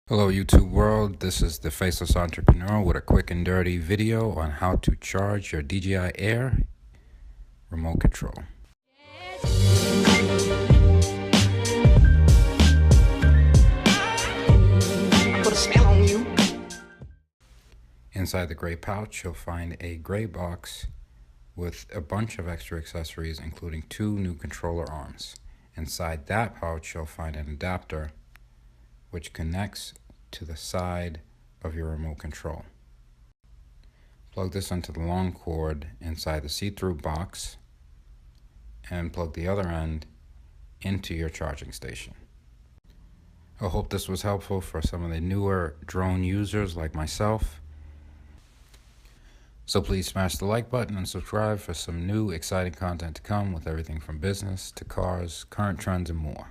Hello YouTube world, this is the Faceless Entrepreneur with a quick and dirty video on how to charge your DJI Air Remote Control. Put a spell on you. Inside the gray pouch you'll find a gray box with a bunch of extra accessories, including 2 new controller arms. Inside that pouch you'll find an adapter which connects to the side of your remote control. Plug this into the long cord inside the see-through box and plug the other end into your charging station. I hope this was helpful for some of the newer drone users like myself. So please smash the like button and subscribe for some new exciting content to come with everything from business to cars, current trends, and more.